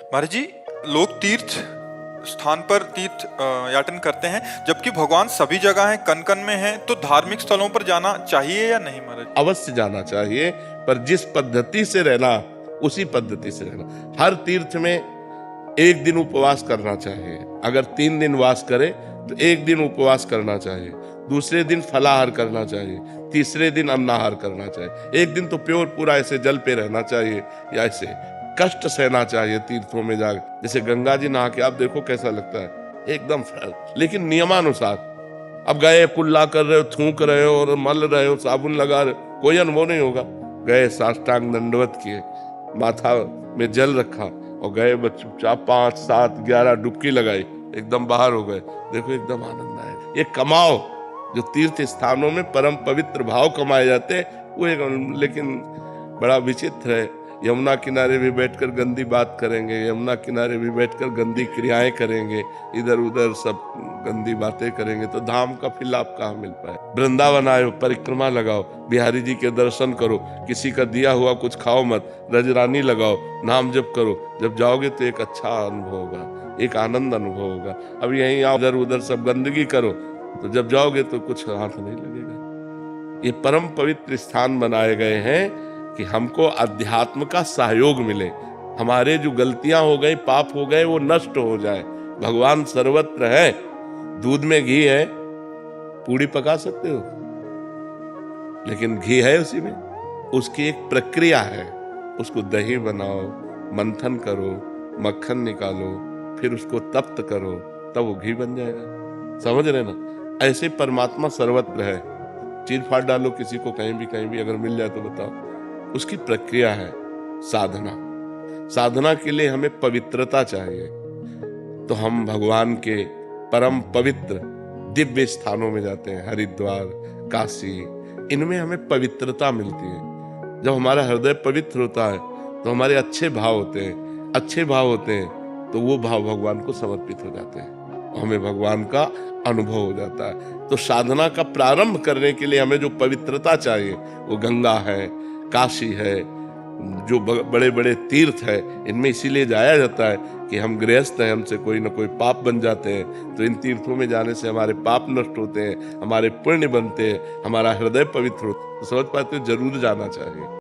महाराज जी, लोग तीर्थ स्थान पर तीर्थ याटन करते हैं, जबकि भगवान सभी जगह हैं, कन कन में हैं। तो धार्मिक स्थलों पर जाना चाहिए या नहीं महाराज? अवश्य जाना चाहिए, पर जिस पद्धति से रहना उसी पद्धति से रहना। हर तीर्थ में एक दिन उपवास करना चाहिए। अगर 3 दिन वास करे तो एक दिन उपवास करना चाहिए, दूसरे दिन फलाहार करना चाहिए, तीसरे दिन अन्नाहार करना चाहिए। एक दिन तो प्योर पूरा ऐसे जल पे रहना चाहिए या ऐसे कष्ट सहना चाहिए तीर्थों में जाकर। जैसे गंगा जी नहा के आप देखो कैसा लगता है, एकदम लेकिन नियमानुसार। अब गए कुल्ला कर रहे हो, थूक रहे हो और मल रहे हो, साबुन लगा रहे हो, कोई अनुभव नहीं होगा। गए साष्टांग दंडवत किए, माथा में जल रखा और गए चुपचाप 5, 7, 11 डुबकी लगाई, एकदम बाहर हो गए। देखो एकदम आनंद आएगा। ये कमाओ जो तीर्थ स्थानों में परम पवित्र भाव कमाए जाते हैं वो एक, लेकिन बड़ा विचित्र है। यमुना किनारे भी बैठकर गंदी बात करेंगे, यमुना किनारे भी बैठकर गंदी क्रियाएं करेंगे, इधर उधर सब गंदी बातें करेंगे, तो धाम का फिर लाभ कहाँ मिल पाए। वृंदावन आयो, परिक्रमा लगाओ, बिहारी जी के दर्शन करो, किसी का दिया हुआ कुछ खाओ मत, रजरानी लगाओ, नाम जप करो। जब जाओगे तो एक अच्छा अनुभव होगा, एक आनंद अनुभव होगा। अब यहीं आओ, इधर उधर सब गंदगी करो, तो जब जाओगे तो कुछ हाथ नहीं लगेगा। ये परम पवित्र स्थान बनाए गए हैं कि हमको अध्यात्म का सहयोग मिले, हमारे जो गलतियां हो गई, पाप हो गए, वो नष्ट हो जाए। भगवान सर्वत्र है। दूध में घी है, पूड़ी पका सकते हो, लेकिन घी है उसी में, उसकी एक प्रक्रिया है। उसको दही बनाओ, मंथन करो, मक्खन निकालो, फिर उसको तप्त करो, तब वो घी बन जाएगा। समझ रहे ना? ऐसे परमात्मा सर्वत्र है। चीर फाड़ डालो किसी को कहीं भी अगर मिल जाए तो बताओ। उसकी प्रक्रिया है साधना। साधना के लिए हमें पवित्रता चाहिए, तो हम भगवान के परम पवित्र दिव्य स्थानों में जाते हैं। हरिद्वार, काशी, इनमें हमें पवित्रता मिलती है। जब हमारा हृदय पवित्र होता है तो हमारे अच्छे भाव होते हैं, अच्छे भाव होते हैं तो वो भाव भगवान को समर्पित हो जाते हैं, हमें भगवान का अनुभव हो जाता है। तो साधना का प्रारंभ करने के लिए हमें जो पवित्रता चाहिए वो गंगा है, काशी है, जो बड़े बड़े तीर्थ है, इनमें इसीलिए जाया जाता है कि हम गृहस्थ हैं, हमसे कोई ना कोई पाप बन जाते हैं। तो इन तीर्थों में जाने से हमारे पाप नष्ट होते हैं, हमारे पुण्य बनते हैं, हमारा हृदय पवित्र होता है। तो समझ पाते हो, जरूर जाना चाहिए।